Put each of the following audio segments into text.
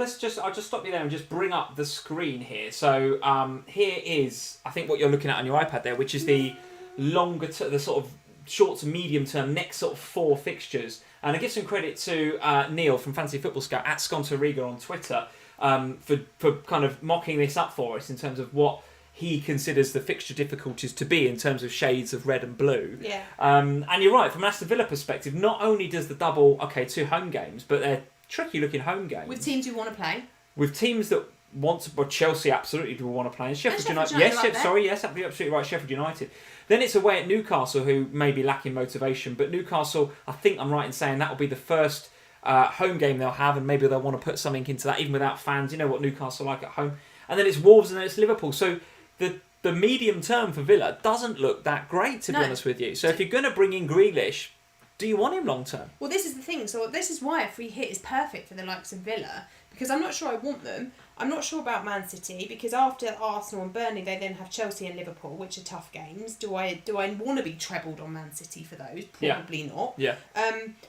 I'll just stop you there and just bring up the screen here. So here is, I think, what you're looking at on your iPad there, which is the the sort of short to medium term next sort of 4 fixtures. And I give some credit to Neil from Fantasy Football Scout at Scontoriga on Twitter for kind of mocking this up for us in terms of what he considers the fixture difficulties to be in terms of shades of red and blue. Yeah. And you're right, from an Aston Villa perspective, not only does the double, 2 home games, but they're tricky looking home games. With teams who want to play. With teams that want to, but Chelsea absolutely do want to play. And Sheffield United. Yes, absolutely right, Sheffield United. Then it's away at Newcastle, who may be lacking motivation, but Newcastle, I think I'm right in saying that will be the first home game they'll have, and maybe they'll want to put something into that, even without fans. You know what Newcastle are like at home. And then it's Wolves, and then it's Liverpool. So the medium term for Villa doesn't look that great, to be honest with you. So if you're going to bring in Grealish, do you want him long term? Well, this is the thing. So this is why a free hit is perfect for the likes of Villa, because I'm not sure I want them. I'm not sure about Man City, because after Arsenal and Burnley, they then have Chelsea and Liverpool, which are tough games. Do I want to be trebled on Man City for those? Probably not. Yeah.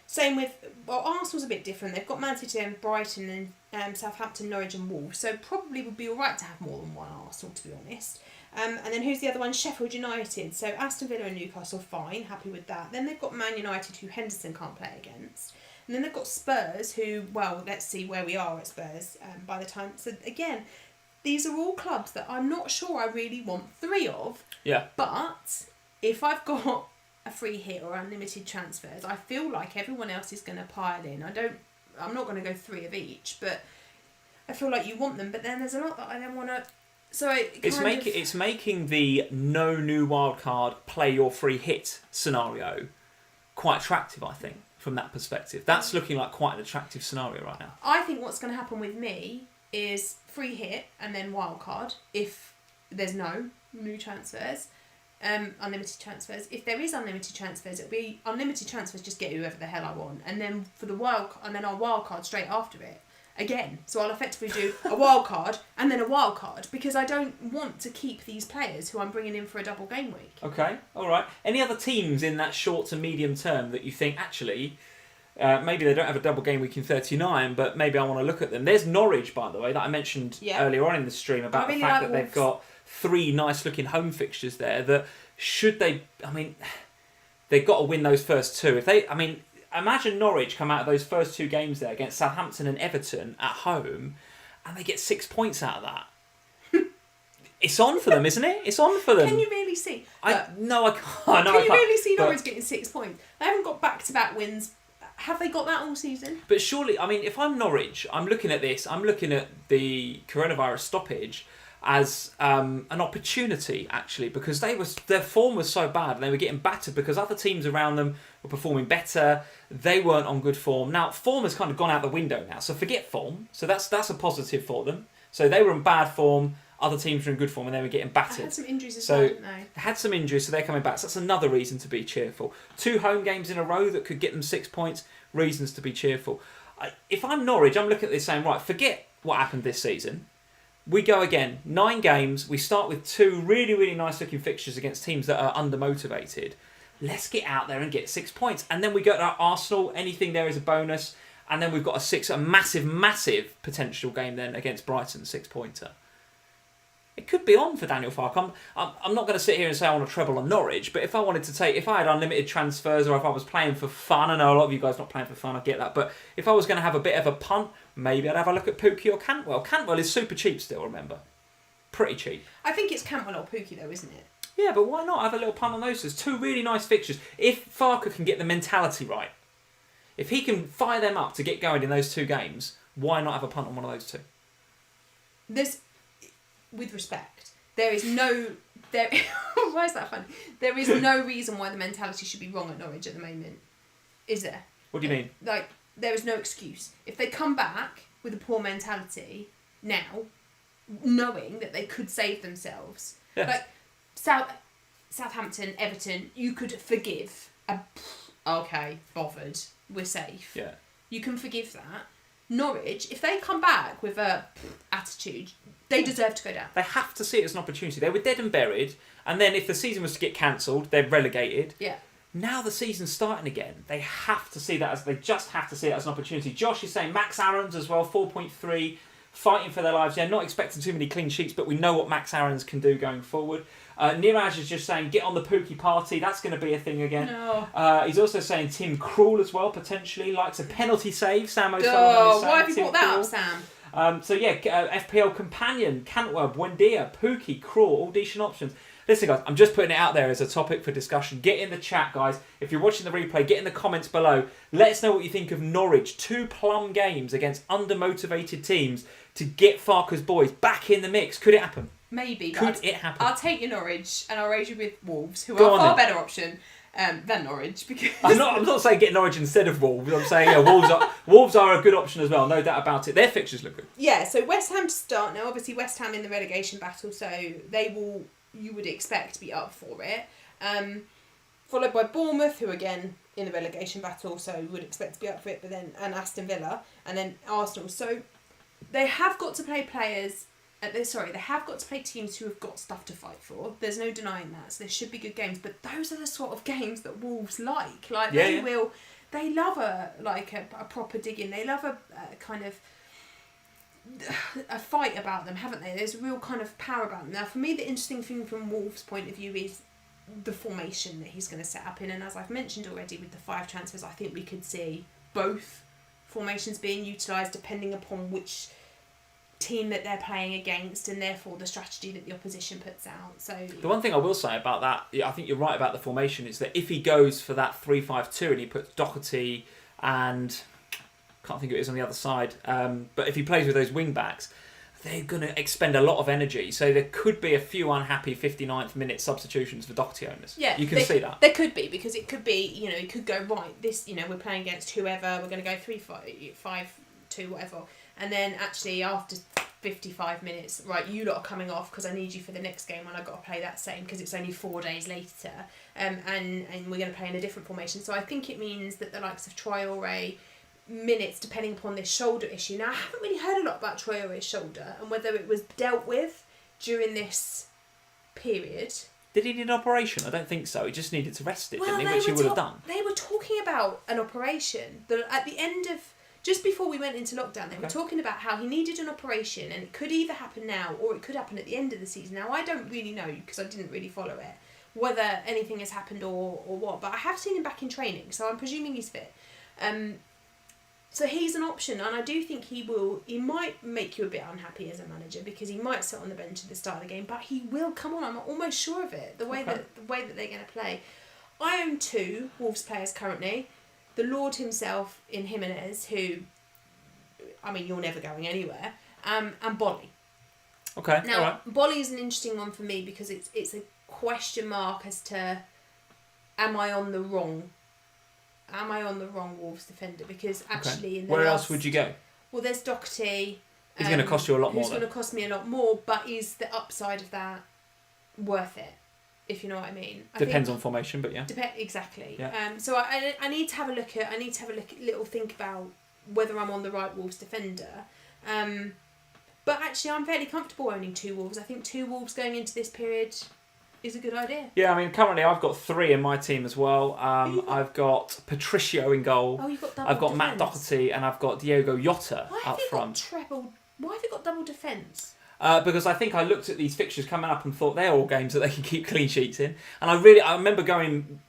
Same with, Arsenal's a bit different. They've got Man City and Brighton and Southampton, Norwich and Wolves, so probably would be all right to have more than one Arsenal, to be honest. And then who's the other one? Sheffield United. So Aston Villa and Newcastle, fine, happy with that. Then they've got Man United, who Henderson can't play against. And then they've got Spurs, who, well, let's see where we are at Spurs by the time. So again, these are all clubs that I'm not sure I really want 3 of. Yeah. But if I've got a free hit or unlimited transfers, I feel like everyone else is going to pile in. I'm not going to go 3 of each, but I feel like you want them. But then there's a lot that I don't want to. So it's making the no new wildcard play your free hit scenario quite attractive, I think, from that perspective. That's looking like quite an attractive scenario right now. I think what's going to happen with me is free hit and then wildcard if there's no new transfers, unlimited transfers. If there is unlimited transfers, it'll be unlimited transfers, just get whoever the hell I want, and then for the and then I'll wildcard straight after it. Again, so I'll effectively do a wild card and then a wild card, because I don't want to keep these players who I'm bringing in for a double game week. Okay, all right. Any other teams in that short to medium term that you think, actually, maybe they don't have a double game week in 39, but maybe I want to look at them? There's Norwich, by the way, that I mentioned earlier on in the stream about the fact that they've got 3 nice looking home fixtures there that they've got to win those first 2. Imagine Norwich come out of those first 2 games there against Southampton and Everton at home, and they get 6 points out of that. It's on for them, isn't it? It's on for them. Can you really see? I can't. Can you really see Norwich getting 6 points? They haven't got back-to-back wins. Have they got that all season? But surely, if I'm Norwich, I'm looking at this. I'm looking at the coronavirus stoppage as an opportunity, actually, because their form was so bad and they were getting battered because other teams around them were performing better. They weren't on good form. Now, form has kind of gone out the window now, so forget form. So that's a positive for them. So they were in bad form, other teams were in good form, and they were getting battered. They had some injuries as well, didn't they? They had some injuries, so they're coming back. So that's another reason to be cheerful. 2 home games in a row that could get them 6 points, reasons to be cheerful. If I'm Norwich, I'm looking at this saying, right, forget what happened this season. We go again, 9 games. We start with 2 really, really nice looking fixtures against teams that are undermotivated. Let's get out there and get 6 points. And then we go to Arsenal. Anything there is a bonus. And then we've got a massive, massive potential game then against Brighton, 6-pointer. It could be on for Daniel Farke. I'm not going to sit here and say I want to treble on Norwich, but if I had unlimited transfers, or if I was playing for fun, I know a lot of you guys are not playing for fun, I get that, but if I was going to have a bit of a punt, maybe I'd have a look at Pookie or Cantwell. Cantwell is super cheap still, remember? Pretty cheap. I think it's Cantwell or Pookie though, isn't it? Yeah, but why not have a little punt on those? There's 2 really nice fixtures. If Farke can get the mentality right, if he can fire them up to get going in those 2 games, why not have a punt on one of those 2? With respect, there is no... why is that funny? There is no reason why the mentality should be wrong at Norwich at the moment. Is there? What do you mean? There is no excuse. If they come back with a poor mentality now, knowing that they could save themselves... Yeah. Southampton, Everton, you could forgive. Okay, bothered, we're safe. Yeah. You can forgive that. Norwich, if they come back with a attitude, they deserve to go down. They have to see it as an opportunity. They were dead and buried, and then if the season was to get cancelled, they're relegated. Yeah. now the season's starting again. They just have to see it as an opportunity. Josh is saying Max Aaron's as well, 4.3, fighting for their lives. Yeah, not expecting too many clean sheets, but we know what Max Aaron's can do going forward. Niraj is just saying, get on the Pookie party. That's going to be a thing again. No. He's also saying Tim Krul as well, potentially. Likes a penalty save. Sam O'Sullivan Oh, is saying. why have you Tim brought that Krul. up, Sam? FPL Companion, Cantwell, Buendia, Pookie, Krul, all decent options. Listen, guys, I'm just putting it out there as a topic for discussion. Get in the chat, guys. If you're watching the replay, get in the comments below. Let us know what you think of Norwich. 2 plum games against undermotivated teams to get Farker's boys back in the mix. Could it happen? Maybe. Could it happen? I'll take your Norwich and I'll raise you with Wolves, who Go are on a far then. better option than Norwich. Because I'm not saying get Norwich instead of Wolves. I'm saying Wolves are a good option as well. No doubt about it. Their fixtures look good. Yeah, so West Ham to start. Now, obviously, West Ham in the relegation battle, so they will, you would expect, to be up for it. Followed by Bournemouth, who again in the relegation battle, so would expect to be up for it, and Aston Villa, and then Arsenal. So they have got to play players. They have got to play teams who have got stuff to fight for. There's no denying that. So there should be good games, but those are the sort of games that Wolves like. They love a proper digging. They love a kind of a fight about them, haven't they? There's a real kind of power about them. Now, for me, the interesting thing from Wolves' point of view is the formation that he's going to set up in. And as I've mentioned already, with the 5 transfers, I think we could see both formations being utilised depending upon which team that they're playing against, and therefore the strategy that the opposition puts out. So the one thing I will say about that, I think you're right about the formation, is that if he goes for that 3-5-2 and he puts Doherty and can't think of it is on the other side, but if he plays with those wing backs, they're going to expend a lot of energy. So there could be a few unhappy 59th minute substitutions for Doherty owners. Yeah, you can see that. There could be, because it could be, it could go right. This, we're playing against whoever. We're going to go 3-5-2, whatever. And then actually after 55 minutes, right, you lot are coming off because I need you for the next game and I've got to play that same because it's only 4 days later. And we're going to play in a different formation. So I think it means that the likes of Traoré, minutes depending upon this shoulder issue. Now, I haven't really heard a lot about Traoré's shoulder and whether it was dealt with during this period. Did he need an operation? I don't think so. He just needed to rest it, didn't he? Which he would have done. They were talking about an operation. At the end of... Just before we went into lockdown, they were talking about how he needed an operation and it could either happen now or it could happen at the end of the season. Now, I don't really know, because I didn't really follow it, whether anything has happened or what, but I have seen him back in training, so I'm presuming he's fit. So he's an option, and I do think he might make you a bit unhappy as a manager, because he might sit on the bench at the start of the game, but he will come on. I'm almost sure of it, the way that they're going to play. I own 2 Wolves players currently. The Lord himself in Jimenez, who, I mean, you're never going anywhere, and Bolly. Okay, now, all right. Bolly is an interesting one for me because it's a question mark as to, am I on the wrong Wolves defender? Because actually, in the where else would you go? Well, there's Doherty. He's going to cost you a lot more. He's going to cost me a lot more, but is the upside of that worth it? If you know what I mean. Depends on formation, but yeah. Exactly. Yeah. So I need to have a look at. Little think about whether I'm on the right Wolves defender. But actually, I'm fairly comfortable owning 2 Wolves. I think 2 Wolves going into this period is a good idea. Yeah, I mean, currently I've got 3 in my team as well. I've got Patricio in goal. Oh, you've got double I've got defence. Matt Doherty and I've got Diego Jota up front. Why have you got double defence? Because I think I looked at these fixtures coming up and thought they're all games that they can keep clean sheets in. And I remember going,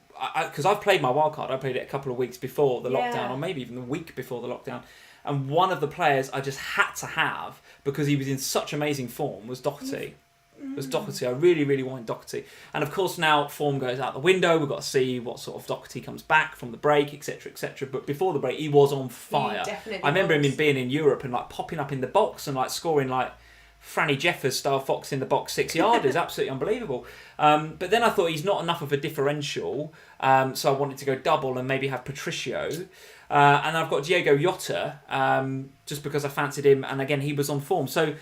because I've played my wildcard, I played it a couple of weeks before the lockdown, or maybe even the week before the lockdown. And one of the players I just had to have, because he was in such amazing form, was Doherty. I really, really wanted Doherty. And of course now form goes out the window. We've got to see what sort of Doherty comes back from the break, etc., etc. But before the break, he was on fire. I remember him being in Europe and like popping up in the box and like scoring like Franny Jeffers style Fox in the box 6-yarders. Absolutely unbelievable. But then I thought he's not enough of a differential, so I wanted to go double and maybe have Patricio. And I've got Diego Jota, just because I fancied him, and again he was on form. So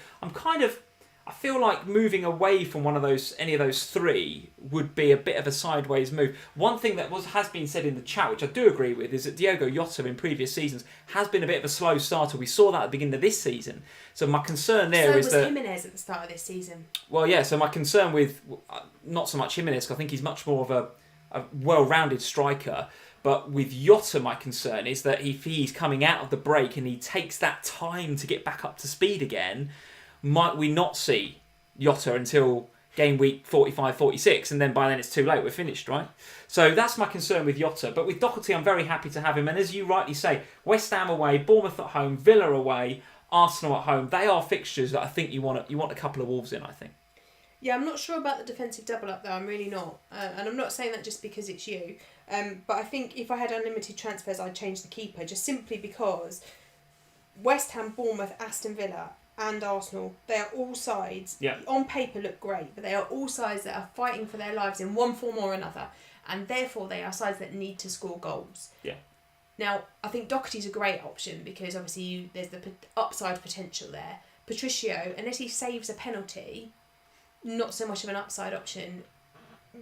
I feel like moving away from any of those 3 would be a bit of a sideways move. One thing that has been said in the chat, which I do agree with, is that Diego Jota in previous seasons has been a bit of a slow starter. We saw that at the beginning of this season. So my concern there is that... So was Jimenez at the start of this season. Well, yeah, so my concern with, not so much Jimenez, I think he's much more of a well-rounded striker. But with Jota, my concern is that if he's coming out of the break and he takes that time to get back up to speed again, might we not see Jota until game week 45, 46, and then by then it's too late, we're finished, right? So that's my concern with Jota. But with Doherty, I'm very happy to have him. And as you rightly say, West Ham away, Bournemouth at home, Villa away, Arsenal at home, they are fixtures that I think you want a couple of Wolves in, I think. Yeah, I'm not sure about the defensive double-up, though. I'm really not. And I'm not saying that just because it's you. But I think if I had unlimited transfers, I'd change the keeper, just simply because West Ham, Bournemouth, Aston Villa and Arsenal, they are all sides, on paper look great, but they are all sides that are fighting for their lives in one form or another. And therefore, they are sides that need to score goals. Yeah. Now, I think Doherty's a great option because obviously there's the upside potential there. Patricio, unless he saves a penalty, not so much of an upside option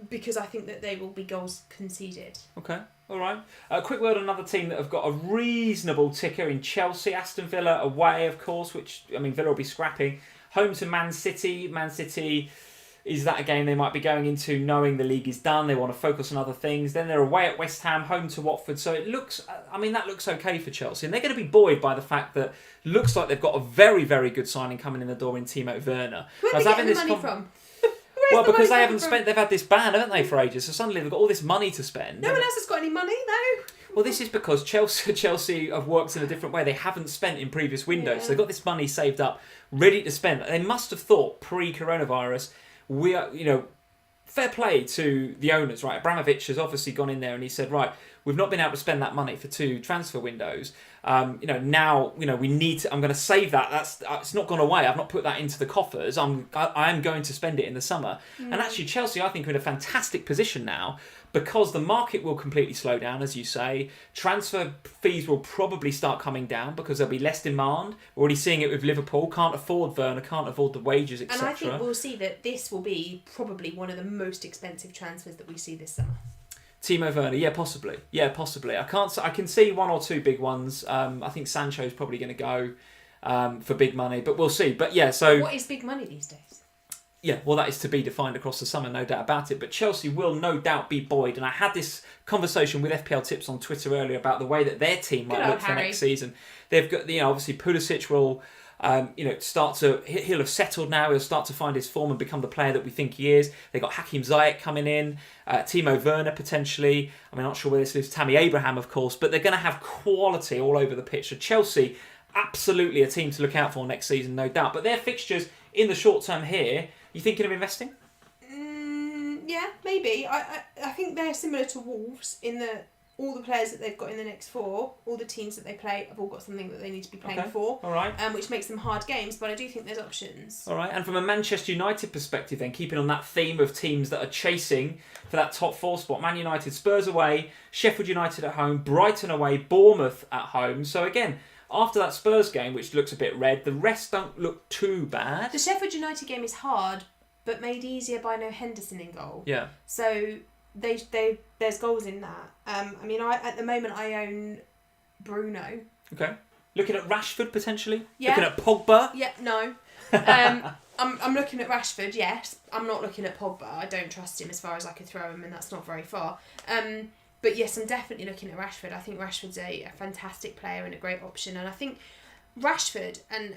because I think that they will be goals conceded. Okay, all right. A quick word on another team that have got a reasonable ticker in Chelsea. Aston Villa away, of course, which, I mean, Villa will be scrapping. Home to Man City. Man City, is that a game they might be going into knowing the league is done? They want to focus on other things. Then they're away at West Ham, home to Watford. So it looks, I mean, that looks okay for Chelsea. And they're going to be buoyed by the fact that looks like they've got a very, very good signing coming in the door in Timo Werner. Where are they getting the money from? Well, because they haven't spent, they've had this ban, haven't they, for ages? So suddenly they've got all this money to spend. No one else has got any money, no. Well, this is because Chelsea have worked in a different way. They haven't spent in previous windows. Yeah. So they've got this money saved up, ready to spend. They must have thought pre-coronavirus, we are, fair play to the owners, right? Abramovich has obviously gone in there and he said, right, we've not been able to spend that money for 2 transfer windows. Now, we need to, I'm going to save that. It's not gone away. I've not put that into the coffers. I'm going to spend it in the summer. And actually Chelsea, I think, are in a fantastic position now because the market will completely slow down, as you say. Transfer fees will probably start coming down because there'll be less demand. We're already seeing it with Liverpool. Can't afford Werner, can't afford the wages, etc. And I think we'll see that this will be probably one of the most expensive transfers that we see this summer. Timo Werner, yeah, possibly. I can see 1 or 2 big ones. I think Sancho's probably going to go for big money, but we'll see. But yeah, so what is big money these days? Yeah, well, that is to be defined across the summer, no doubt about it. But Chelsea will no doubt be buoyed, and I had this conversation with FPL Tips on Twitter earlier about the way that their team might look for next season. They've got, obviously Pulisic will. He'll have settled now. He'll start to find his form and become the player that we think he is. They've got Hakim Ziyech coming in, Timo Werner potentially. I'm not sure where this leaves Tammy Abraham, of course, but they're going to have quality all over the pitch. So Chelsea, absolutely a team to look out for next season, no doubt. But their fixtures in the short term here, you thinking of investing? Yeah, maybe. I think they're similar to Wolves in that all the players that they've got in the next 4, all the teams that they play have all got something that they need to be playing for. All right. Which makes them hard games, but I do think there's options. All right. And from a Manchester United perspective then, keeping on that theme of teams that are chasing for that top 4 spot, Man United, Spurs away, Sheffield United at home, Brighton away, Bournemouth at home. So again, after that Spurs game, which looks a bit red, the rest don't look too bad. The Sheffield United game is hard, but made easier by no Henderson in goal. Yeah. So there's goals in that. At the moment I own Bruno. Okay. Looking at Rashford potentially. Yeah. Looking at Pogba. Yeah. No. I'm looking at Rashford. Yes. I'm not looking at Pogba. I don't trust him as far as I could throw him, and that's not very far. But yes, I'm definitely looking at Rashford. I think Rashford's a fantastic player and a great option, and I think Rashford and.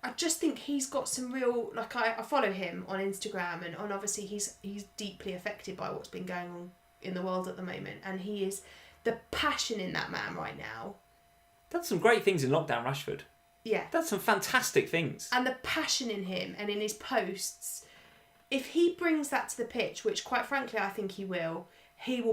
I just think he's got some real, I follow him on Instagram and obviously he's deeply affected by what's been going on in the world at the moment, and he is the passion in that man right now. That's some great things in lockdown, Rashford. Yeah. That's some fantastic things. And the passion in him and in his posts, if he brings that to the pitch, which quite frankly I think he will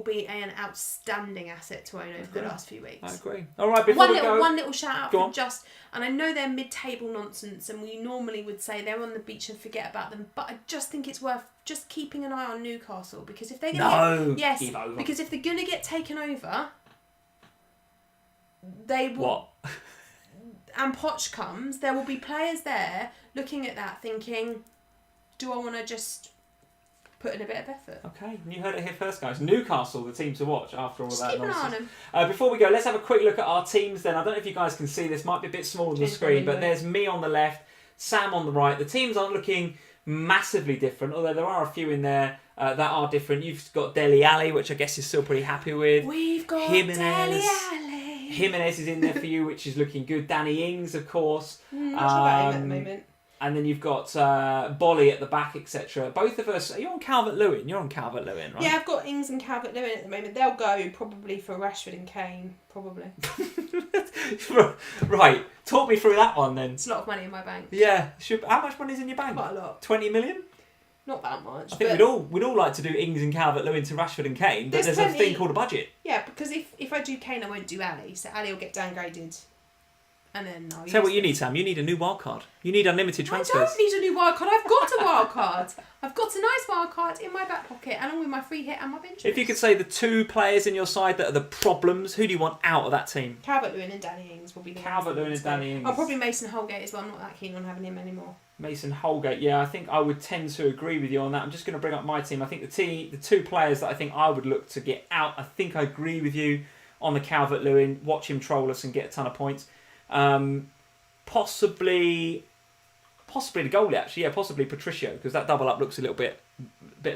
be an outstanding asset to own over the last few weeks. I agree. All right, before we go... One little shout out for and I know they're mid-table nonsense and we normally would say they're on the beach and forget about them, but I just think it's worth just keeping an eye on Newcastle, because if they're going to because if they're going to get taken over, they will... What? And Poch comes, there will be players there looking at that thinking, do I want to just... put in a bit of effort. Okay, you heard it here first, guys. Newcastle, the team to watch after all Just that keep an eye nonsense. on them. Before we go, let's have a quick look at our teams then. I don't know if you guys can see this, might be a bit small on the screen, but there's me on the left, Sam on the right. The teams aren't looking massively different, although there are a few in there that are different. You've got Dele Alli, which I guess you're still pretty happy with. We've got Jimenez. Dele Alli. Jimenez is in there for you, which is looking good. Danny Ings, of course. Not sure about him at the moment. And then you've got Bolly at the back, etc. Both of us. Are you on Calvert-Lewin? You're on Calvert-Lewin, right? Yeah, I've got Ings and Calvert-Lewin at the moment. They'll go probably for Rashford and Kane, probably. Right. Talk me through that one then. It's a lot of money in my bank. Yeah. How much money's in your bank? Quite a lot. 20 million? Not that much. I think we'd all like to do Ings and Calvert-Lewin to Rashford and Kane, but there's a thing called a budget. Yeah, because if I do Kane, I won't do Ali. So Ali will get downgraded. And then I'll Tell you what you need, Sam. You need a new wild card. You need unlimited transfers. I don't need a new wild card. I've got a wild card. I've got a nice wild card in my back pocket, along with my free hit and my bench. If you could say the two players in your side that are the problems, who do you want out of that team? Calvert-Lewin and Danny Ings will be the Calvert-Lewin and Danny Ings. Oh, probably Mason Holgate as well. I'm not that keen on having him anymore. Mason Holgate, yeah, I think I would tend to agree with you on that. I'm just going to bring up my team. I think the two players that I think I would look to get out, I think I agree with you on the Calvert-Lewin. Watch him troll us and get a ton of points. Possibly the goalie, actually. Yeah, possibly Patricio, because that double up looks a little bit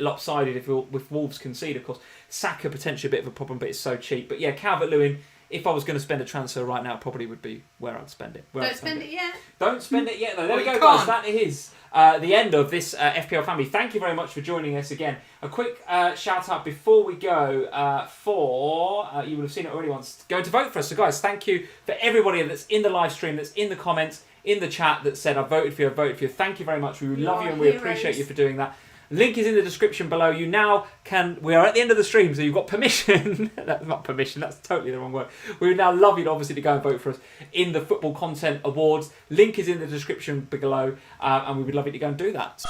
lopsided if Wolves concede, of course. Saka, potentially a bit of a problem, but it's so cheap. But yeah, Calvert-Lewin, if I was going to spend a transfer right now, probably would be where I'd spend it. Don't spend it yet. Don't spend it yet, though. There we go, you guys. can't. That is the end of this FPL Family. Thank you very much for joining us again. A quick shout out before we go for, you will have seen it already once, going to vote for us. So, guys, thank you for everybody that's in the live stream, that's in the comments, in the chat, that said, I voted for you, I voted for you. Thank you very much. We love you and we appreciate you for doing that. Link is in the description below. You now we are at the end of the stream, so you've got permission. That's not permission, that's totally the wrong word. We would now love you, obviously, to go and vote for us in the Football Content Awards. Link is in the description below, and we would love you to go and do that.